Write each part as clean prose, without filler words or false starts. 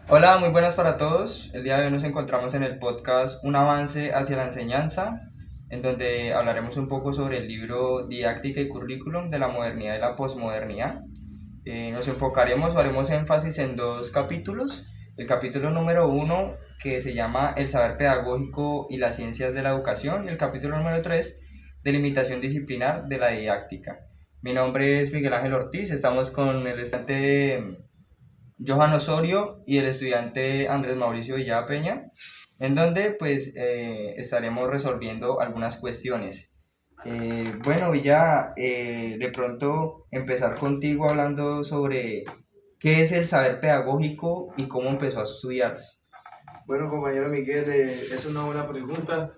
Hola, muy buenas para todos. El día de hoy nos encontramos en el podcast Un avance hacia la enseñanza, en donde hablaremos un poco sobre el libro Didáctica y Currículum de la modernidad y la posmodernidad. Nos enfocaremos o haremos énfasis en dos capítulos. El capítulo número uno, que se llama El saber pedagógico y las ciencias de la educación, y el capítulo número tres, Delimitación disciplinar de la didáctica. Mi nombre es Miguel Ángel Ortiz, estamos con el estudiante Johan Osorio y el estudiante Andrés Mauricio Villada Peña, en donde pues estaremos resolviendo algunas cuestiones. Bueno, Villa, de pronto empezar contigo hablando sobre qué es el saber pedagógico y cómo empezó a estudiarse. Bueno, compañero Miguel, es una buena pregunta.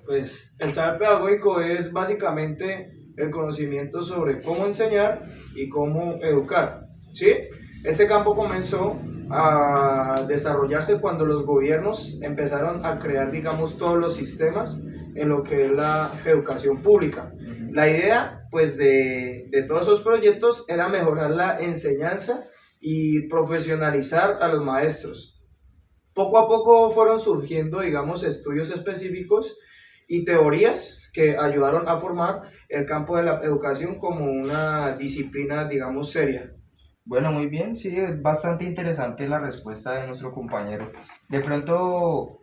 Pues el saber pedagógico es básicamente el conocimiento sobre cómo enseñar y cómo educar, ¿sí? Este campo comenzó a desarrollarse cuando los gobiernos empezaron a crear, digamos, todos los sistemas en lo que es la educación pública. La idea, pues, de todos esos proyectos era mejorar la enseñanza y profesionalizar a los maestros. Poco a poco fueron surgiendo, digamos, estudios específicos y teorías que ayudaron a formar el campo de la educación como una disciplina, digamos, seria. Bueno, muy bien, sí, es bastante interesante la respuesta de nuestro compañero. De pronto,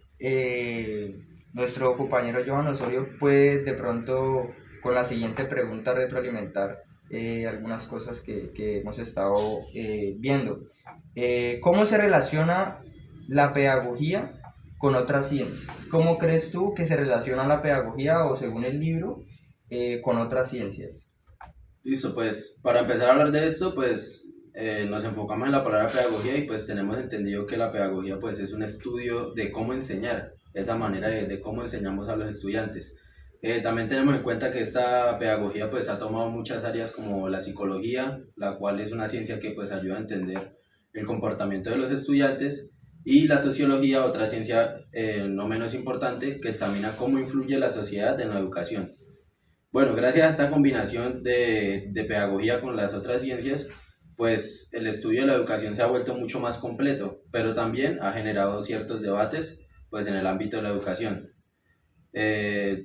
nuestro compañero Johan Osorio puede de pronto con la siguiente pregunta retroalimentar algunas cosas que hemos estado viendo. ¿Cómo se relaciona la pedagogía con otras ciencias? ¿Cómo crees tú que se relaciona la pedagogía o según el libro con otras ciencias? Listo, pues para empezar a hablar de esto, pues nos enfocamos en la palabra pedagogía y pues tenemos entendido que la pedagogía pues es un estudio de cómo enseñar, esa manera de cómo enseñamos a los estudiantes. También tenemos en cuenta que esta pedagogía pues ha tomado muchas áreas como la psicología, la cual es una ciencia que pues ayuda a entender el comportamiento de los estudiantes, y la sociología, otra ciencia no menos importante, que examina cómo influye la sociedad en la educación. Bueno, gracias a esta combinación de pedagogía con las otras ciencias, pues el estudio de la educación se ha vuelto mucho más completo, pero también ha generado ciertos debates pues en el ámbito de la educación.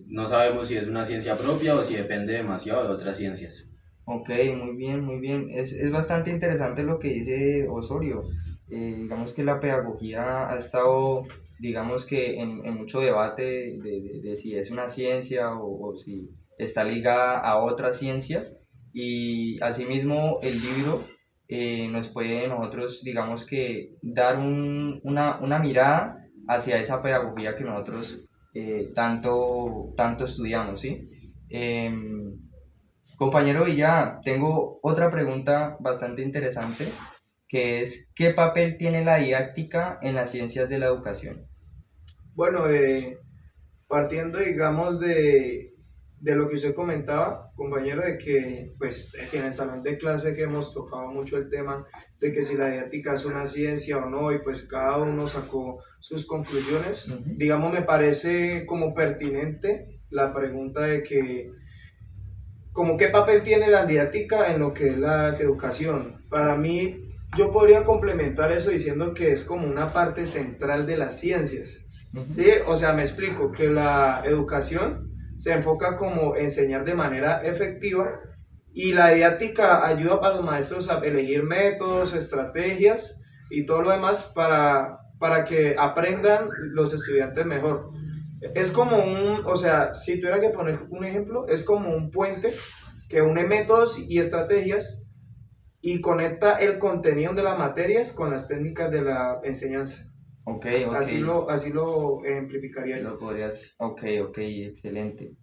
No sabemos si es una ciencia propia o si depende demasiado de otras ciencias. Ok, muy bien, muy bien. Es bastante interesante lo que dice Osorio. Digamos que la pedagogía ha estado, digamos que en mucho debate de si es una ciencia o si está ligada a otras ciencias. Y asimismo el libro nos puede nosotros, digamos que, dar una mirada hacia esa pedagogía que nosotros tanto estudiamos, ¿sí? Em, Compañero Villa, tengo otra pregunta bastante interesante, que es, ¿qué papel tiene la didáctica en las ciencias de la educación? Bueno, partiendo, digamos, de lo que usted comentaba, compañero, de que, pues, en el salón de clase que hemos tocado mucho el tema de que si la didáctica es una ciencia o no, y pues cada uno sacó sus conclusiones, Ujú. digamos, me parece como pertinente la pregunta de que como qué papel tiene la didáctica en lo que es la educación. Para mí, yo podría complementar eso diciendo que es como una parte central de las ciencias. ¿Sí? Ujú. O sea, me explico, que la educación se enfoca como enseñar de manera efectiva y la didáctica ayuda a los maestros a elegir métodos, estrategias y todo lo demás para que aprendan los estudiantes mejor. Es como o sea, si tuviera que poner un ejemplo, es como un puente que une métodos y estrategias y conecta el contenido de las materias con las técnicas de la enseñanza. Ok, ok, Así lo ejemplificaría yo. lo podrías, ok, ok, excelente.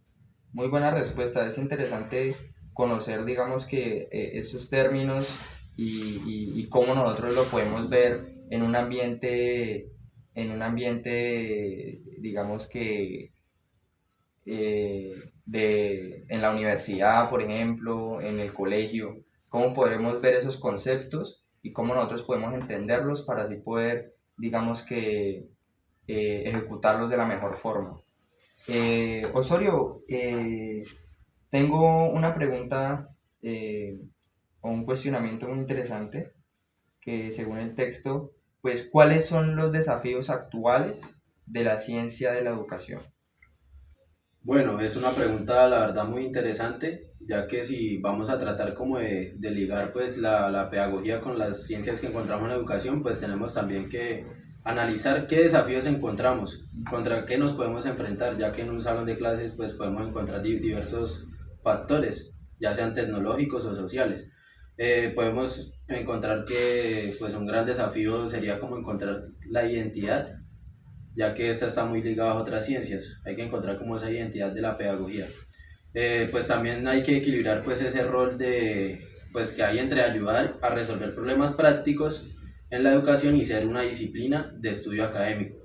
Muy buena respuesta, es interesante conocer, digamos que esos términos y cómo nosotros lo podemos ver en un ambiente, digamos que en la universidad, por ejemplo, en el colegio, cómo podremos ver esos conceptos y cómo nosotros podemos entenderlos para así poder, digamos que, ejecutarlos de la mejor forma. Osorio, tengo una pregunta o un cuestionamiento muy interesante que según el texto, pues, ¿cuáles son los desafíos actuales de la ciencia de la educación? Bueno, es una pregunta la verdad muy interesante, ya que si vamos a tratar como de ligar pues la pedagogía con las ciencias que encontramos en la educación, pues tenemos también que analizar qué desafíos encontramos, contra qué nos podemos enfrentar, ya que en un salón de clases pues podemos encontrar diversos factores, ya sean tecnológicos o sociales. Podemos encontrar que pues un gran desafío sería como encontrar la identidad, ya que esta está muy ligada a otras ciencias. Hay que encontrar como esa identidad de la pedagogía. Pues también hay que equilibrar pues ese rol de pues que hay entre ayudar a resolver problemas prácticos en la educación y ser una disciplina de estudio académico.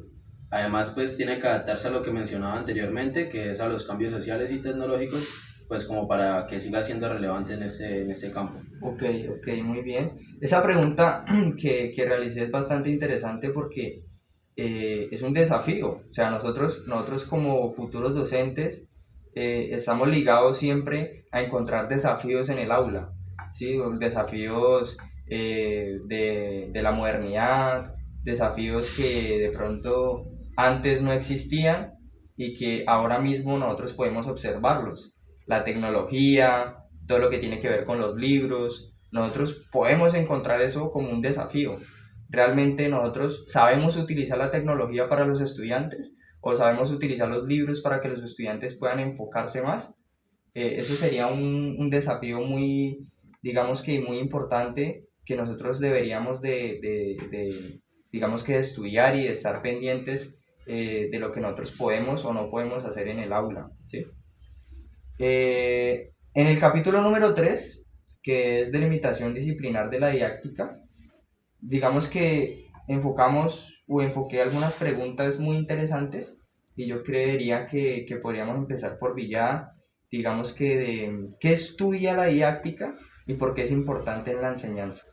Además pues tiene que adaptarse a lo que mencionaba anteriormente, que es a los cambios sociales y tecnológicos, pues como para que siga siendo relevante en este campo. Ok, ok, muy bien. Esa pregunta que realicé es bastante interesante porque es un desafío. O sea, nosotros como futuros docentes estamos ligados siempre a encontrar desafíos en el aula, ¿sí? Desafíos de la modernidad, desafíos que de pronto antes no existían y que ahora mismo nosotros podemos observarlos. La tecnología, todo lo que tiene que ver con los libros, nosotros podemos encontrar eso como un desafío. ¿Realmente nosotros sabemos utilizar la tecnología para los estudiantes o sabemos utilizar los libros para que los estudiantes puedan enfocarse más? Eso sería un desafío muy, digamos que muy importante que nosotros deberíamos digamos que de estudiar y de estar pendientes de lo que nosotros podemos o no podemos hacer en el aula, ¿sí? En el capítulo número 3, que es delimitación disciplinar de la didáctica, digamos que enfocamos o enfoqué algunas preguntas muy interesantes y yo creería que podríamos empezar por Villada, digamos que de qué estudia la didáctica y por qué es importante en la enseñanza.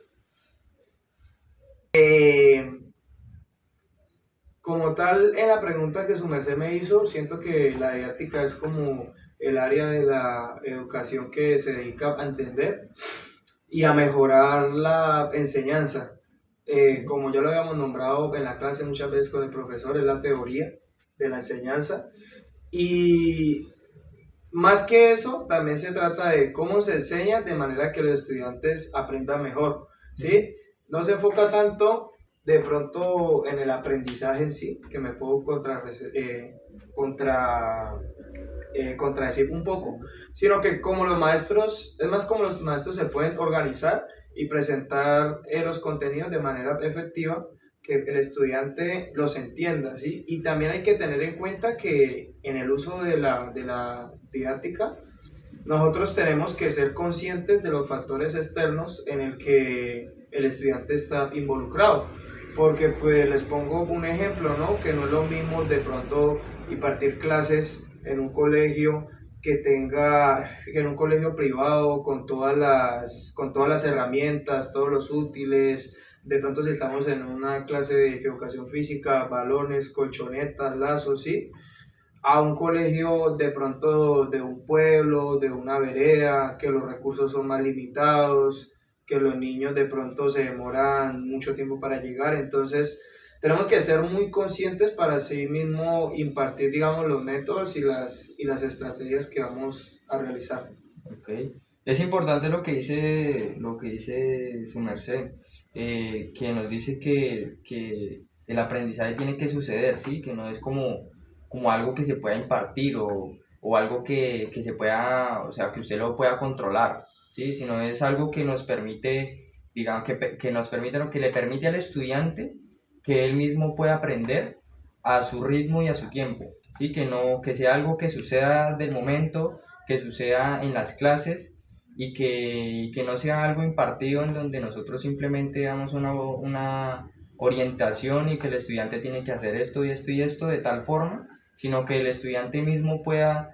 Como tal, en la pregunta que su merced me hizo, siento que la didáctica es como el área de la educación que se dedica a entender y a mejorar la enseñanza. Como ya lo habíamos nombrado en la clase muchas veces con el profesor, es la teoría de la enseñanza. Y más que eso, también se trata de cómo se enseña de manera que los estudiantes aprendan mejor, ¿sí? No se enfoca tanto de pronto en el aprendizaje en sí, que me puedo contradecir un poco, sino que como los maestros, es más como los maestros se pueden organizar y presentar los contenidos de manera efectiva, que el estudiante los entienda, ¿sí? Y también hay que tener en cuenta que en el uso de la didáctica, nosotros tenemos que ser conscientes de los factores externos en el que el estudiante está involucrado. Porque pues les pongo un ejemplo, ¿no? Que no es lo mismo de pronto impartir clases en un colegio que en un colegio privado con todas las herramientas, todos los útiles. De pronto si estamos en una clase de educación física, balones, colchonetas, lazos, ¿sí? A un colegio de pronto de un pueblo, de una vereda, que los recursos son más limitados, que los niños de pronto se demoran mucho tiempo para llegar. Entonces tenemos que ser muy conscientes para así mismo impartir, digamos, los métodos y las estrategias que vamos a realizar. Okay. Es importante lo que dice su merced, que nos dice que el aprendizaje tiene que suceder, ¿sí? Que no es como algo que se pueda impartir o algo que se pueda, o sea, que usted lo pueda controlar, ¿sí? Sino es algo que nos permite, digamos, que nos permite, que le permite al estudiante que él mismo pueda aprender a su ritmo y a su tiempo, ¿sí? Que sea algo que suceda del momento, que suceda en las clases y que no sea algo impartido en donde nosotros simplemente damos una orientación y que el estudiante tiene que hacer esto y esto y esto de tal forma, sino que el estudiante mismo pueda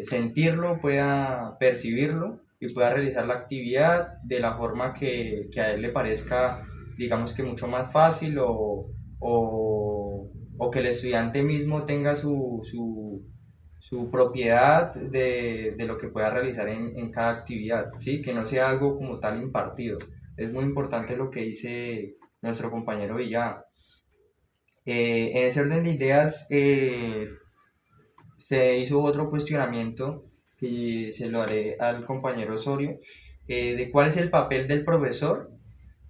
sentirlo, pueda percibirlo y pueda realizar la actividad de la forma que a él le parezca, digamos que mucho más fácil o que el estudiante mismo tenga su propiedad de lo que pueda realizar en cada actividad, ¿sí? Que no sea algo como tal impartido. Es muy importante nuestro compañero Villada. En ese orden de ideas, se hizo otro cuestionamiento que se lo haré al compañero Osorio, de cuál es el papel del profesor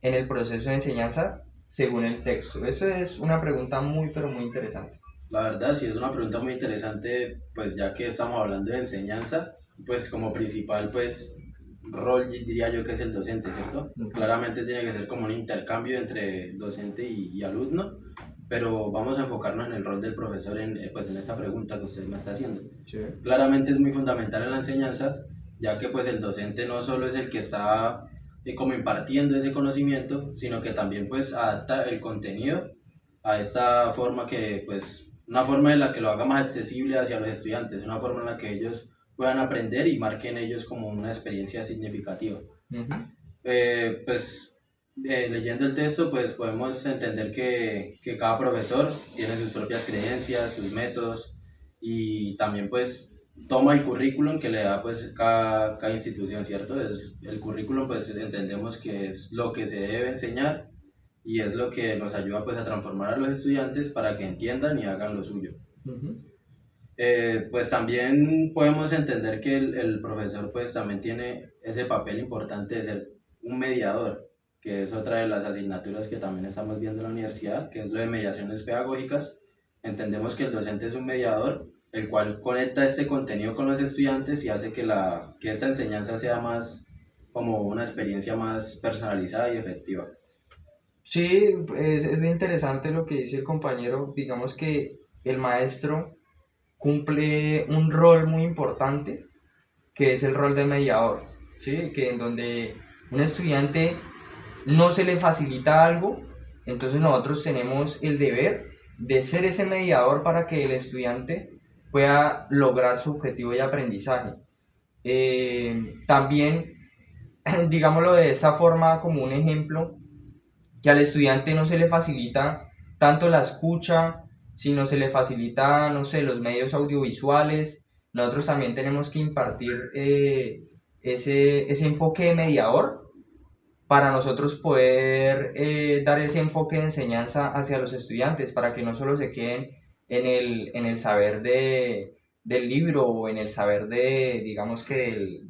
en el proceso de enseñanza según el texto. Eso es una pregunta muy, pero muy interesante. La verdad, sí es una pregunta muy interesante, pues ya que estamos hablando de enseñanza, pues como principal, pues rol diría yo que es el docente, ¿cierto? Claramente tiene que ser como un intercambio entre docente y alumno, pero vamos a enfocarnos en el rol del profesor pues en esta pregunta que usted me está haciendo. Sí. Claramente es muy fundamental en la enseñanza, ya que pues el docente no solo es el que está como impartiendo ese conocimiento, sino que también pues adapta el contenido a esta forma que pues una forma en la que lo haga más accesible hacia los estudiantes, una forma en la que ellos puedan aprender y marquen ellos como una experiencia significativa. Pues leyendo el texto pues podemos entender que cada profesor tiene sus propias creencias, sus métodos y también pues toma el currículum que le da pues cada institución, ¿cierto? El currículum pues entendemos que es lo que se debe enseñar y es lo que nos ayuda pues a transformar a los estudiantes para que entiendan y hagan lo suyo. Pues también podemos entender que el profesor pues también tiene ese papel importante de ser un mediador, que es otra de las asignaturas que también estamos viendo en la universidad, que es lo de mediaciones pedagógicas. Entendemos que el docente es un mediador, el cual conecta este contenido con los estudiantes y hace que esta enseñanza sea más como una experiencia más personalizada y efectiva. Sí, es interesante lo que dice el compañero. Digamos que el maestro cumple un rol muy importante, que es el rol de mediador, ¿sí? Que en donde un estudiante no se le facilita algo, entonces nosotros tenemos el deber de ser ese mediador para que el estudiante pueda lograr su objetivo de aprendizaje. También, digámoslo de esta forma como un ejemplo, que al estudiante no se le facilita tanto la escucha, sino se le facilita, no sé, los medios audiovisuales. Nosotros también tenemos que impartir ese enfoque de mediador para nosotros poder dar ese enfoque de enseñanza hacia los estudiantes, para que no solo se queden en el saber del libro o en el saber digamos que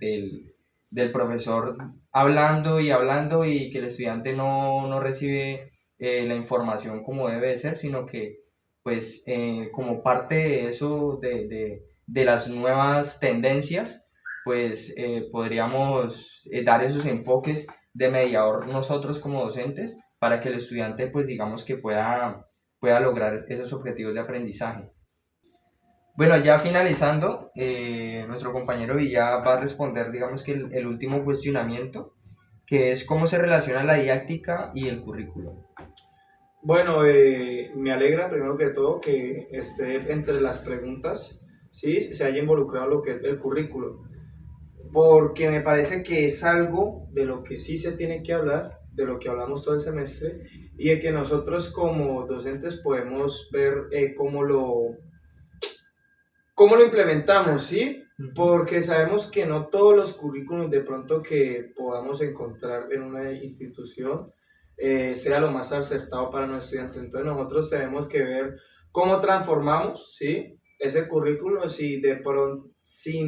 del profesor hablando y que el estudiante no recibe la información como debe de ser, sino que pues como parte de eso, de las nuevas tendencias, pues podríamos dar esos enfoques de mediador nosotros como docentes para que el estudiante pues digamos que pueda lograr esos objetivos de aprendizaje. Bueno, ya finalizando, nuestro compañero Villa va a responder, digamos que el último cuestionamiento, que es cómo se relaciona la didáctica y el currículo. Bueno, me alegra primero que todo que esté entre las preguntas, ¿sí? Se haya involucrado lo que es el currículo, porque me parece que es algo de lo que sí se tiene que hablar, de lo que hablamos todo el semestre, y de que nosotros como docentes podemos ver cómo lo implementamos, ¿sí? Porque sabemos que no todos los currículums de pronto que podamos encontrar en una institución sea lo más acertado para nuestros estudiantes. Entonces nosotros tenemos que ver cómo transformamos, ¿sí? Ese currículum sin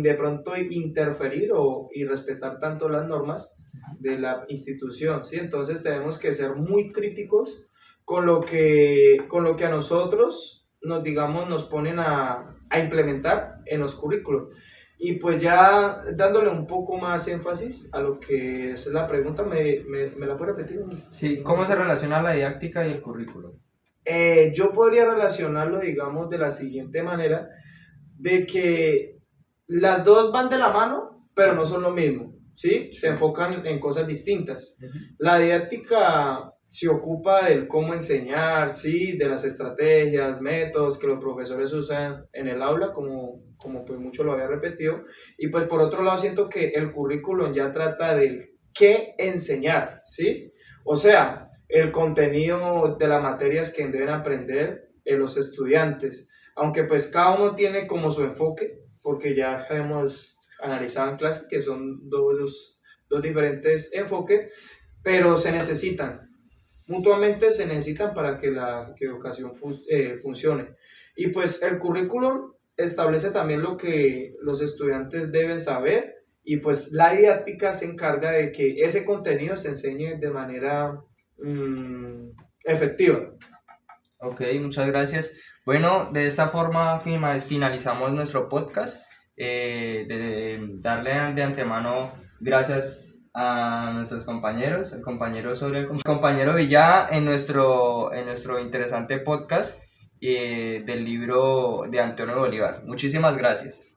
de pronto interferir y respetar tanto las normas de la institución, ¿sí? Entonces tenemos que ser muy críticos con lo que a nosotros nos ponen a implementar en los currículos. Y pues ya dándole un poco más énfasis a lo que es la pregunta, ¿me la puede repetir? Sí, ¿cómo se relaciona la didáctica y el currículo? Yo podría relacionarlo, digamos, de la siguiente manera, de que las dos van de la mano, pero no son lo mismo, ¿sí? Se enfocan en cosas distintas. La didáctica se ocupa del cómo enseñar, ¿sí? De las estrategias, métodos que los profesores usan en el aula, como pues mucho lo había repetido. Y pues por otro lado siento que el currículum ya trata del qué enseñar, ¿sí? O sea, el contenido de las materias que deben aprender los estudiantes. Aunque pues cada uno tiene como su enfoque, porque ya hemos analizado en clase que son dos diferentes enfoques, pero se necesitan. mutuamente se necesitan para que la educación funcione. Y pues el currículum establece también lo que los estudiantes deben saber y pues la didáctica se encarga de que ese contenido se enseñe de manera efectiva. Ok, muchas gracias. Bueno, de esta forma finalizamos nuestro podcast. Darle de antemano gracias a nuestros compañeros, el compañero Soria, el compañero Villá en nuestro interesante podcast del libro de Antonio Bolívar. Muchísimas gracias.